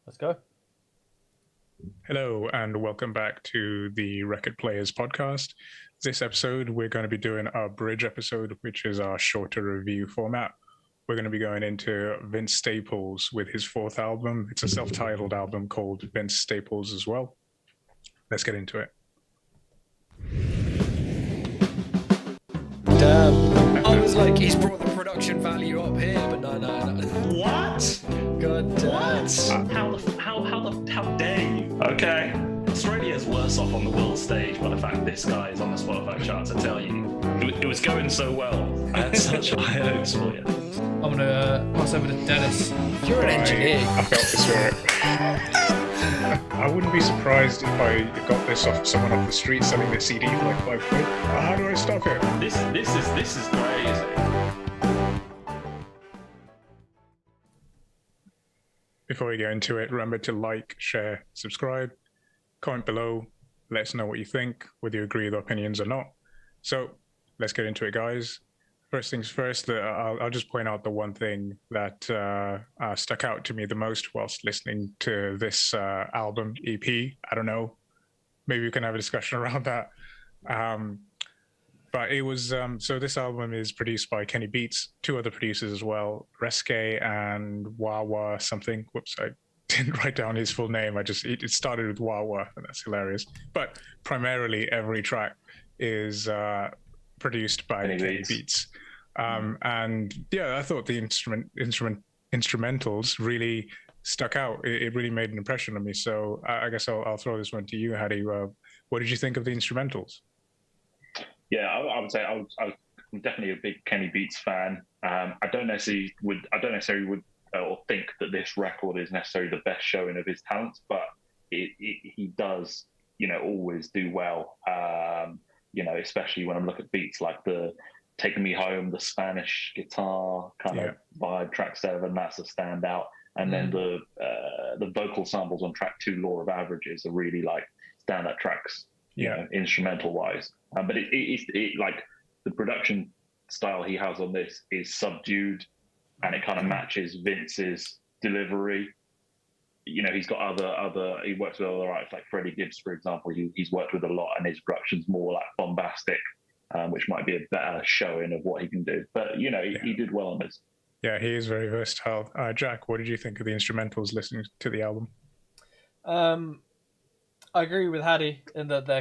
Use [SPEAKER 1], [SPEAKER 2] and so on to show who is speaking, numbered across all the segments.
[SPEAKER 1] Let's go.
[SPEAKER 2] Hello, and welcome back to the Record Players podcast. This episode, we're going to be doing our bridge episode, which is our shorter review format. We're going to be going into Vince Staples with his fourth album. It's a self-titled album called Vince Staples as well. Let's get into it.
[SPEAKER 1] Damn. I was like, he's brought the production value up here, but no.
[SPEAKER 3] What?
[SPEAKER 1] God damn.
[SPEAKER 3] What? How dare you? Okay. Australia's worse off on the world stage by the fact this guy is on the Spotify charts, I tell you. It was going so well. I had such high hopes for you.
[SPEAKER 1] I'm gonna pass over to Dennis. You're an engineer.
[SPEAKER 2] I felt this for I wouldn't be surprised if I got this off someone off the street selling their CD for like £5. How do I stop it?
[SPEAKER 3] This is crazy.
[SPEAKER 2] Before we get into it, remember to like, share, subscribe, comment below, let us know what you think, whether you agree with our opinions or not. So let's get into it, guys. First things first, I'll just point out the one thing that stuck out to me the most whilst listening to this album, EP. I don't know, maybe we can have a discussion around that. But it was, so this album is produced by Kenny Beats, two other producers as well, Reske and Wawa something. Whoops, I didn't write down his full name. It started with Wawa, and that's hilarious. But primarily every track is produced by Kenny Beats. And yeah, I thought the instrumentals really stuck out. It really made an impression on me. So I guess I'll throw this one to you, Hadi. What did you think of the instrumentals?
[SPEAKER 4] Yeah, I would say I'm definitely a big Kenny Beats fan. I don't necessarily would or think that this record is necessarily the best showing of his talents, but he does, always do well. Especially when I'm looking at beats like the "Taking Me Home," the Spanish guitar kind of vibe, track 7, that's a standout. And then the vocal samples on track 2, "Law of Averages," are really like standout tracks. Instrumental wise, but it like the production style he has on this is subdued, and it kind of matches Vince's delivery. He's got he works with other artists like Freddie Gibbs, for example. He's worked with a lot, and his production's more like bombastic, which might be a better showing of what he can do. But he did well on this.
[SPEAKER 2] Yeah, he is very versatile. Jack, what did you think of the instrumentals listening to the album?
[SPEAKER 1] I agree with Hadi in that they're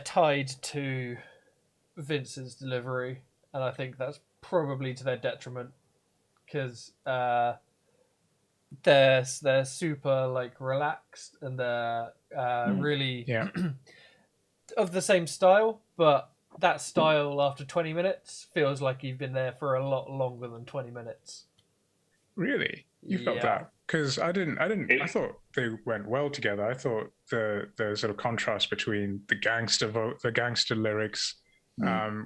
[SPEAKER 1] tied to Vince's delivery, and I think that's probably to their detriment because they're super like relaxed and they're really of the same style, but that style after 20 minutes feels like you've been there for a lot longer than 20 minutes.
[SPEAKER 2] Really? You felt that? Because I didn't. I thought they went well together. I thought the sort of contrast between the gangster lyrics,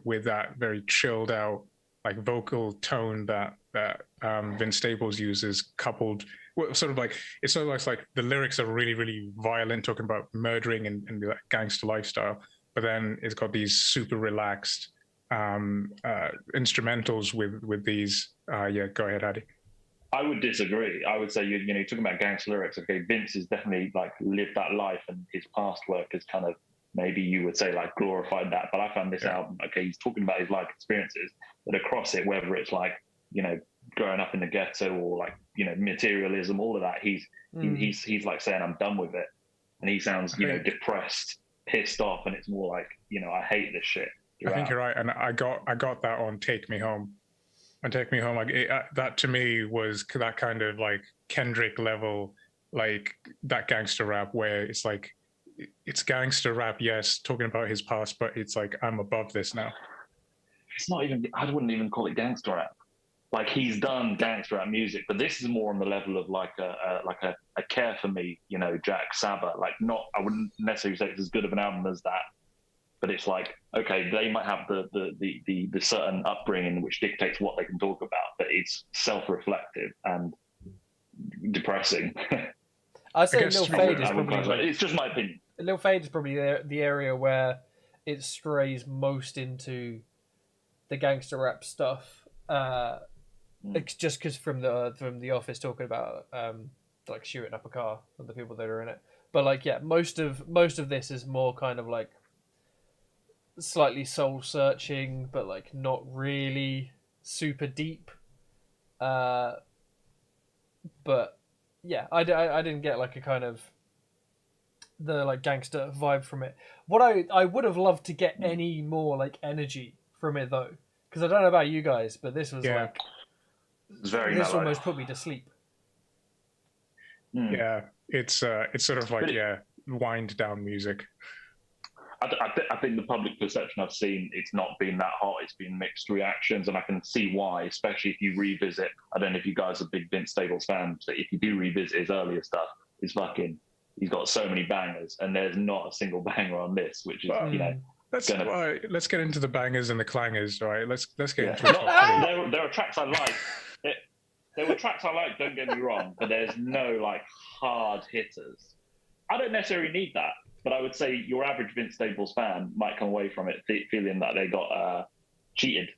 [SPEAKER 2] with that very chilled out like vocal tone that Vince Staples uses, coupled sort of like it's almost like the lyrics are really really violent, talking about murdering and the gangster lifestyle, but then it's got these super relaxed instrumentals with these. Go ahead, Adi.
[SPEAKER 4] I would disagree. I would say you're talking about gangster lyrics. Okay, Vince has definitely like lived that life, and his past work has kind of maybe you would say like glorified that. But I found this album, okay, he's talking about his life experiences, but across it, whether it's like growing up in the ghetto or like materialism, all of that, he's like saying I'm done with it, and he sounds depressed, pissed off, and it's more like I hate this shit.
[SPEAKER 2] I think you're right, and I got that on "Take Me Home." And "Take Me Home," like that to me was that kind of like Kendrick level, like that gangster rap where it's like it's gangster rap, yes, talking about his past, but it's like I'm above this now.
[SPEAKER 4] It's not even. I wouldn't even call it gangster rap. Like he's done gangster rap music, but this is more on the level of like a Care for Me, Jack Saba. Like not, I wouldn't necessarily say it's as good of an album as that. But it's like, okay, they might have the certain upbringing which dictates what they can talk about, but it's self-reflective and depressing.
[SPEAKER 1] I'd say Lil Fade is probably
[SPEAKER 4] it's just my opinion.
[SPEAKER 1] Lil Fade is probably the area where it strays most into the gangster rap stuff. Just because from the Office talking about like shooting up a car and the people that are in it. But like, yeah, most of this is more kind of like slightly soul searching, but like not really super deep. But yeah, I didn't get like a kind of the like gangster vibe from it. What I would have loved to get any more like energy from it though, because I don't know about you guys, but this was like
[SPEAKER 4] it's very
[SPEAKER 1] this
[SPEAKER 4] mellow.
[SPEAKER 1] almost put me to sleep.
[SPEAKER 2] Yeah, it's sort of like wind down music.
[SPEAKER 4] I think the public perception I've seen, it's not been that hot. It's been mixed reactions, and I can see why, especially if you revisit. I don't know if you guys are big Vince Staples fans, but if you do revisit his earlier stuff, he's got so many bangers, and there's not a single banger on this, which is
[SPEAKER 2] let's get into the bangers and the clangers, right? Let's get into
[SPEAKER 4] it. There are tracks I like. There were tracks I like. Don't get me wrong, but there's no like hard hitters. I don't necessarily need that. But I would say your average Vince Staples fan might come away from it feeling that they got cheated.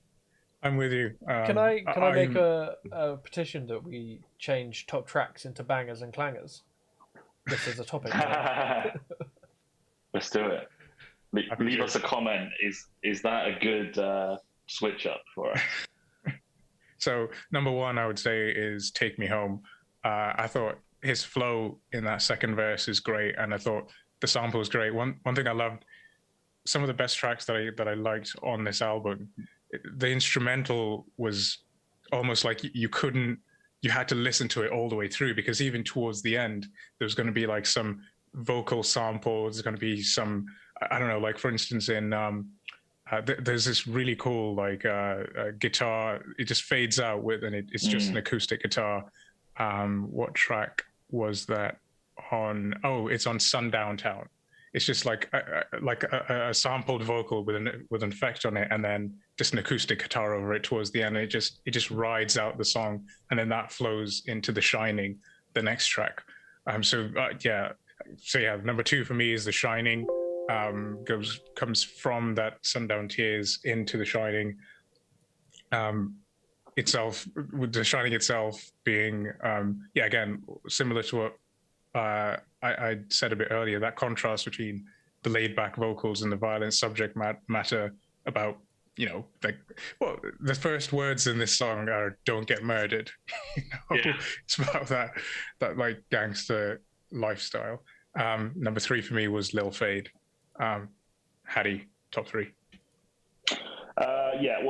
[SPEAKER 2] I'm with you.
[SPEAKER 1] Can I make a petition that we change top tracks into bangers and clangers? This is a topic.
[SPEAKER 4] Let's do it. Leave us a comment. Is that a good switch up for us?
[SPEAKER 2] So number one, I would say, is "Take Me Home." I thought his flow in that second verse is great, and I thought the sample is great. One thing I loved, some of the best tracks that I liked on this album, the instrumental was almost like you had to listen to it all the way through, because even towards the end, there's going to be like some vocal samples. There's going to be some, I don't know, like for instance in there's this really cool like guitar. It just fades out and it's just an acoustic guitar. What track was that on? Oh, it's on Sundown Town. It's just like a sampled vocal with an effect on it, and then just an acoustic guitar over it towards the end. And it just rides out the song, and then that flows into The Shining, the next track. So number two for me is The Shining. Comes from that Sundown Tears into The Shining. Itself, with The Shining itself being again similar to what I said a bit earlier, that contrast between the laid back vocals and the violent subject matter about, the first words in this song are "don't get murdered." It's about that like gangster lifestyle. Number three for me was Lil Fade. Hattie, top three.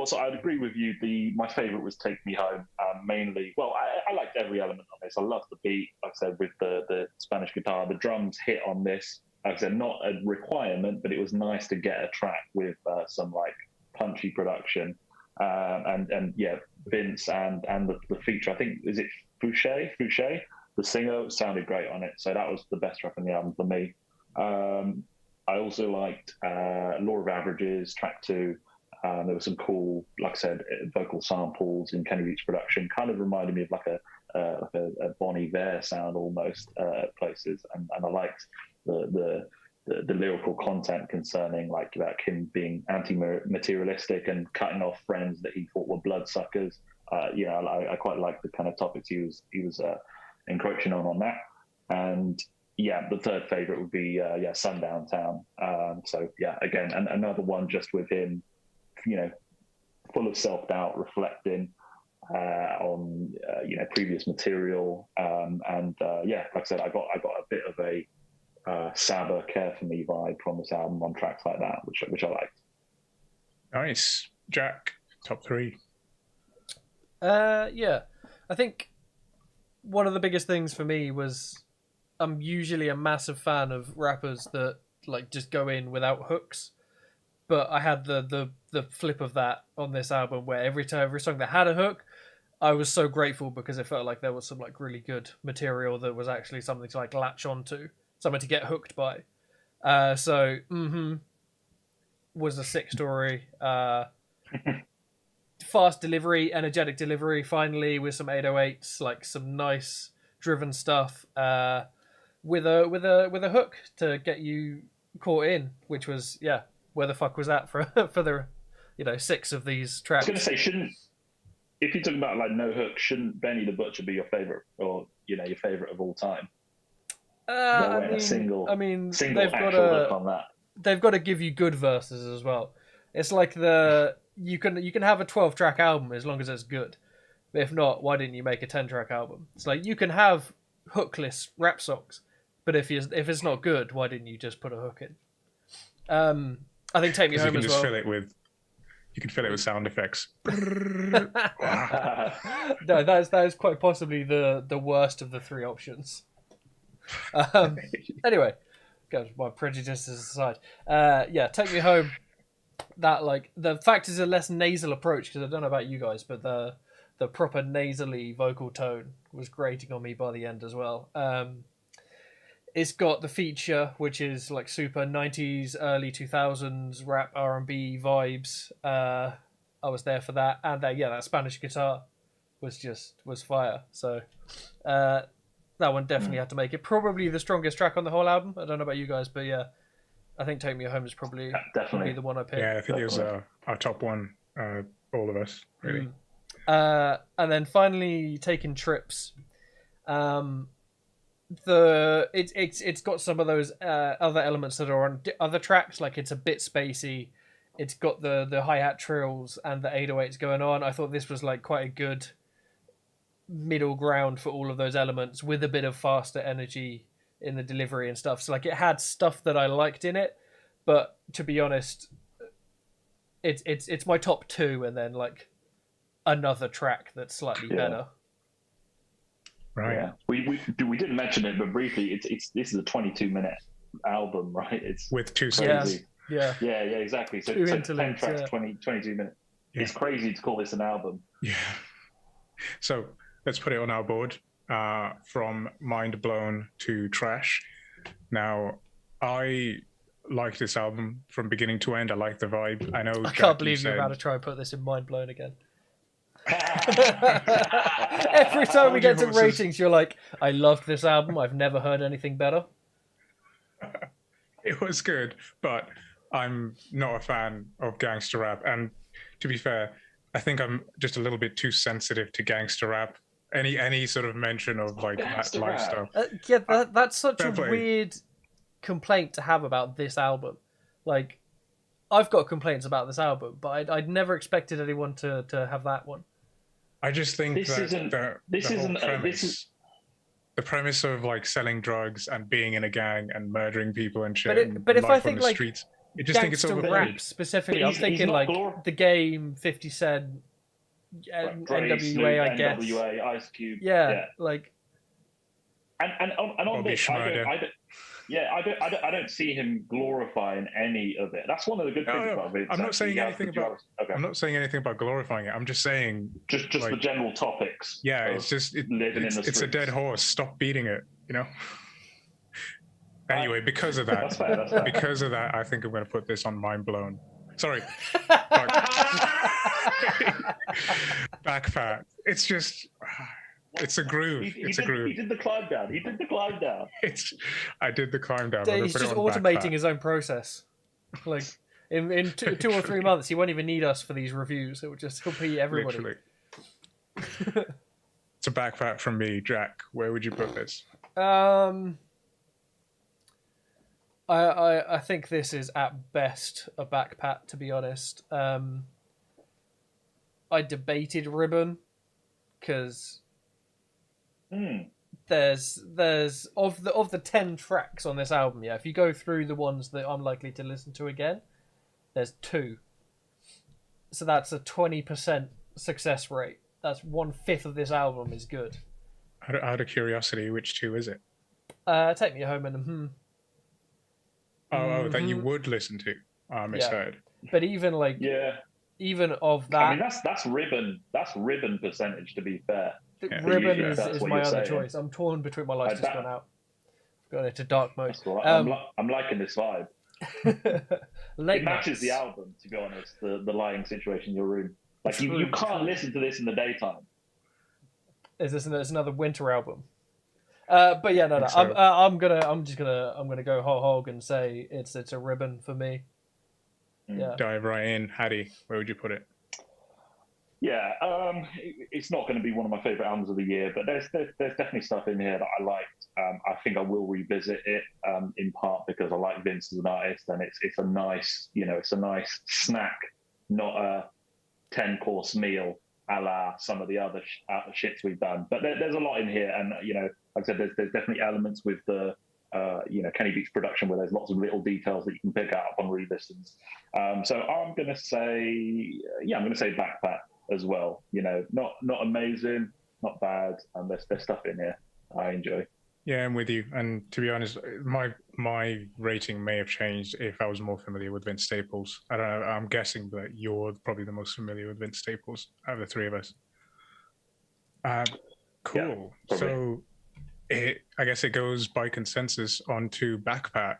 [SPEAKER 4] So I'd agree with you. My favourite was "Take Me Home." Mainly, I liked every element of this. I loved the beat, like I said, with the Spanish guitar. The drums hit on this. Like I said, not a requirement, but it was nice to get a track with some like punchy production. Vince and the feature. I think, is it Fouché? The singer sounded great on it. So that was the best track on the album for me. I also liked Law of Averages, track 2. There were some cool, like I said, vocal samples in Kenny Beats production. Kind of reminded me of like a Bon Iver sound almost at places, and I liked the lyrical content concerning like about him being anti-materialistic and cutting off friends that he thought were bloodsuckers. I quite liked the kind of topics he was encroaching on that. And the third favorite would be Sundown Town. Again, and another one just with him, full of self-doubt, reflecting on previous material, like I said, I got a bit of a Saba Care for Me vibe from this album on tracks like that, which I liked.
[SPEAKER 2] Nice. Jack, top three.
[SPEAKER 1] I think one of the biggest things for me was I'm usually a massive fan of rappers that like just go in without hooks. But I had the flip of that on this album, where every song that had a hook, I was so grateful, because it felt like there was some like really good material that was actually something to like latch onto, something to get hooked by. Was a sick story. Fast delivery, energetic delivery. Finally, with some 808s, like some nice driven stuff. With a hook to get you caught in, which was where the fuck was that for the 6 of these tracks?
[SPEAKER 4] I was going to say, if you talk about like No Hook, shouldn't Benny the Butcher be your favorite, or your favorite of all time?
[SPEAKER 1] I mean,
[SPEAKER 4] single
[SPEAKER 1] they've
[SPEAKER 4] actual hook on that.
[SPEAKER 1] They've got to give you good verses as well. It's like you can have a 12-track album as long as it's good. But if not, why didn't you make a 10-track album? It's like you can have hookless rap songs, but if it's not good, why didn't you just put a hook in? I think Take Me Home as well.
[SPEAKER 2] You can fill it with sound effects.
[SPEAKER 1] No, that is quite possibly the worst of the three options. Anyway, goes my prejudices aside. Yeah, Take Me Home. That like the fact is a less nasal approach, because I don't know about you guys, but the proper nasally vocal tone was grating on me by the end as well. It's got the feature, which is like super 90s, early 2000s rap R&B vibes. I was there for that, and that Spanish guitar was fire. So that one definitely had to make it. Probably the strongest track on the whole album. I don't know about you guys, but yeah, I think Take Me Home is probably the one I picked.
[SPEAKER 2] Yeah, I think it was our top one, all of us, really.
[SPEAKER 1] And then finally, Taking Trips. It's got some of those other elements that are on other tracks, like it's a bit spacey. It's got the hi-hat trills and the 808s going on. I thought this was like quite a good middle ground for all of those elements, with a bit of faster energy in the delivery and stuff. So like it had stuff that I liked in it, but to be honest, it's my top two, and then like another track that's slightly better.
[SPEAKER 2] Right.
[SPEAKER 4] Yeah. We didn't mention it, but briefly, this is a 22-minute album, right? It's
[SPEAKER 2] with two
[SPEAKER 4] songs.
[SPEAKER 1] Yeah,
[SPEAKER 4] exactly. So 10 tracks, 22 minutes. Yeah. It's crazy to call this an album.
[SPEAKER 2] Yeah. So let's put it on our board. From Mind Blown to Trash. Now, I like this album from beginning to end. I like the vibe. I know.
[SPEAKER 1] I can't believe you're about to try and put this in Mind Blown again. Every time we get to ratings, you're like, I loved this album. I've never heard anything better.
[SPEAKER 2] It was good, but I'm not a fan of gangster rap. And to be fair, I think I'm just a little bit too sensitive to gangster rap. Any sort of mention of like that lifestyle.
[SPEAKER 1] That's such a weird complaint to have about this album. Like, I've got complaints about this album, but I'd never expected anyone to have that one.
[SPEAKER 2] I just think the premise of like selling drugs and being in a gang and murdering people and shit.
[SPEAKER 1] But if I think like
[SPEAKER 2] streets, I just think it's overplayed.
[SPEAKER 1] Rap specifically, I'm thinking like The Game, 50 Cent, NWA, I guess.
[SPEAKER 4] NWA, Ice Cube.
[SPEAKER 1] Yeah, like.
[SPEAKER 4] And on this, I don't see him glorifying any of it. That's one of the good things about it.
[SPEAKER 2] I'm not saying anything about. Okay. I'm not saying anything about glorifying it. I'm just saying
[SPEAKER 4] just like, the general topics.
[SPEAKER 2] Yeah, it's just it's a dead horse. Stop beating it. Anyway, because of that, that's fair. Because of that, I think I'm going to put this on Mind Blown. Sorry. Back Pat. It's just. It's a groove. It's a groove.
[SPEAKER 4] He did the climb down.
[SPEAKER 2] I did the climb down.
[SPEAKER 1] He's just automating his own process. Like in 2 or 3 months, he won't even need us for these reviews. He'll be everybody.
[SPEAKER 2] Literally. It's a back pat from me, Jack. Where would you put this?
[SPEAKER 1] I think this is at best a back pat, to be honest. I debated Ribbon because. There's of the 10 tracks on this album, if you go through the ones that I'm likely to listen to again, there's 2. So that's a 20% success rate. That's 1/5 of this album is good.
[SPEAKER 2] Out of curiosity, which 2 is it?
[SPEAKER 1] Take Me Home and
[SPEAKER 2] that you would listen to. I misheard.
[SPEAKER 1] But even like even of that,
[SPEAKER 4] I mean that's Ribbon. That's Ribbon percentage, to be fair.
[SPEAKER 1] Ribbon is my other choice. I'm torn between my lights just gone out. Got it to dark mode.
[SPEAKER 4] I'm liking this vibe.
[SPEAKER 1] It
[SPEAKER 4] matches the album, to be honest. The lighting situation in your room. Like you can't listen to this in the daytime.
[SPEAKER 1] Is this another winter album? But yeah, no. So. I'm gonna go whole hog and say it's a Ribbon for me.
[SPEAKER 2] Yeah. Dive right in, Hattie. Where would you put it?
[SPEAKER 4] Yeah, it's not going to be one of my favorite albums of the year, but there's definitely stuff in here that I liked. I think I will revisit it in part because I like Vince as an artist, and it's a nice, it's a nice snack, not a 10-course meal a la some of the other shits we've done. But there's a lot in here, and like I said, there's definitely elements with the Kenny Beats production where there's lots of little details that you can pick out on re-listens. So I'm going to say, Backpack as well. Not amazing, not bad, and there's stuff in here I enjoy.
[SPEAKER 2] Yeah, I'm with you. And to be honest, my rating may have changed if I was more familiar with Vince Staples. I don't know. I'm guessing that you're probably the most familiar with Vince Staples out of the three of us. Cool. Yeah, so I guess it goes by consensus onto Backpack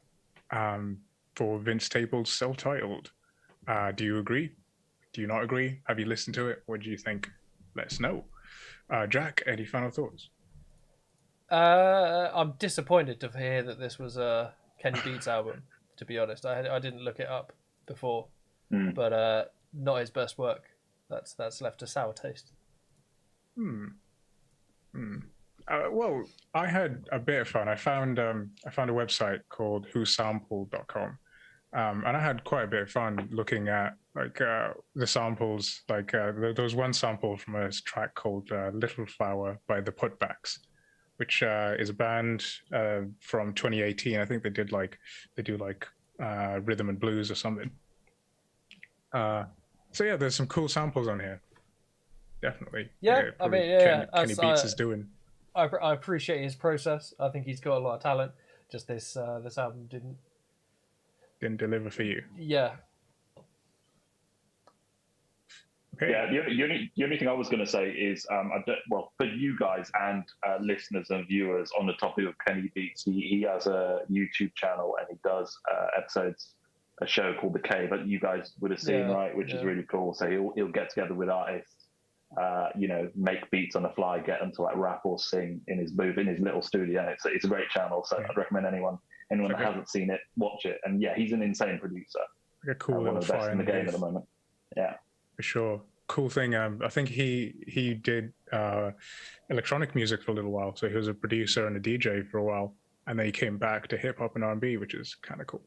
[SPEAKER 2] for Vince Staples, self-titled. Do you agree? Do you not agree? Have you listened to it? What do you think? Let us know. Jack, any final thoughts?
[SPEAKER 1] I'm disappointed to hear that this was a Kenny Beats album. To be honest, I didn't look it up before, but not his best work. That's left a sour taste.
[SPEAKER 2] Well, I had a bit of fun. I found a website called whosampled.com, and I had quite a bit of fun looking at the samples. There was one sample from a track called "Little Flower" by the Putbacks, which is a band from 2018. I think they do rhythm and blues or something. So yeah, there's some cool samples on here. Definitely.
[SPEAKER 1] Yeah, I mean, yeah,
[SPEAKER 2] Kenny Beats is doing.
[SPEAKER 1] I appreciate his process. I think he's got a lot of talent. Just this album
[SPEAKER 2] didn't deliver for you.
[SPEAKER 1] Yeah.
[SPEAKER 4] Okay. Yeah, the only thing I was going to say is, for you guys and listeners and viewers on the topic of Kenny Beats, he has a YouTube channel and he does a show called The Cave that you guys would have seen, right? Which is really cool. So he'll get together with artists, make beats on the fly, get them to rap or sing in his booth, in his little studio. It's a great channel. So I'd recommend anyone that hasn't seen it, watch it. And yeah, he's an insane producer.
[SPEAKER 2] A cool
[SPEAKER 4] one of the best in the game at the moment. Yeah.
[SPEAKER 2] For sure. Cool thing. I think he did electronic music for a little while. So he was a producer and a DJ for a while. And then he came back to hip hop and R&B, which is kind of cool.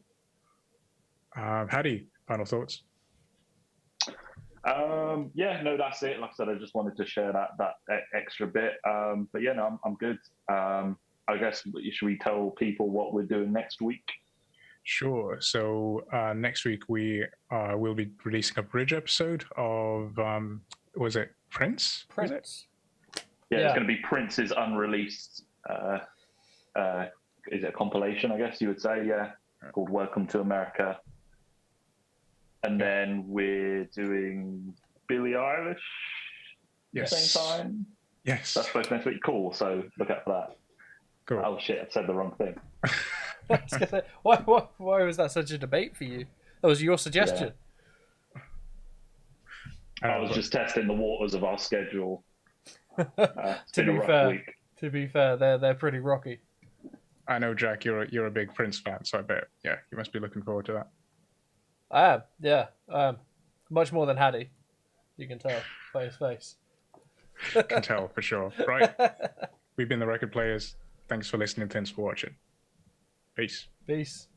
[SPEAKER 2] Hadi, final thoughts?
[SPEAKER 4] That's it. Like I said, I just wanted to share that extra bit. But yeah, no, I'm good. I guess, should we tell people what we're doing next week?
[SPEAKER 2] Sure. So next week we will be releasing a bridge episode of was it Prince?
[SPEAKER 1] Prince.
[SPEAKER 4] Yeah, it's going to be Prince's unreleased. Is it a compilation? I guess you would say. Yeah, called "Welcome to America." And then we're doing Billie Eilish.
[SPEAKER 2] Yes.
[SPEAKER 4] At the same time.
[SPEAKER 2] Yes.
[SPEAKER 4] That's both next week. Cool. So look out for that.
[SPEAKER 2] Cool.
[SPEAKER 4] Oh shit! I said the wrong thing.
[SPEAKER 1] Why was that such a debate for you? That was your suggestion.
[SPEAKER 4] Yeah. I was just testing the waters of our schedule.
[SPEAKER 1] To be fair, they're pretty rocky.
[SPEAKER 2] I know, Jack, you're a big Prince fan, so I bet you must be looking forward to that.
[SPEAKER 1] I am, yeah. Much more than Hadi. You can tell by his face.
[SPEAKER 2] Can tell for sure. Right. We've been the Record Players. Thanks for listening. Thanks for watching. Peace.
[SPEAKER 1] Peace.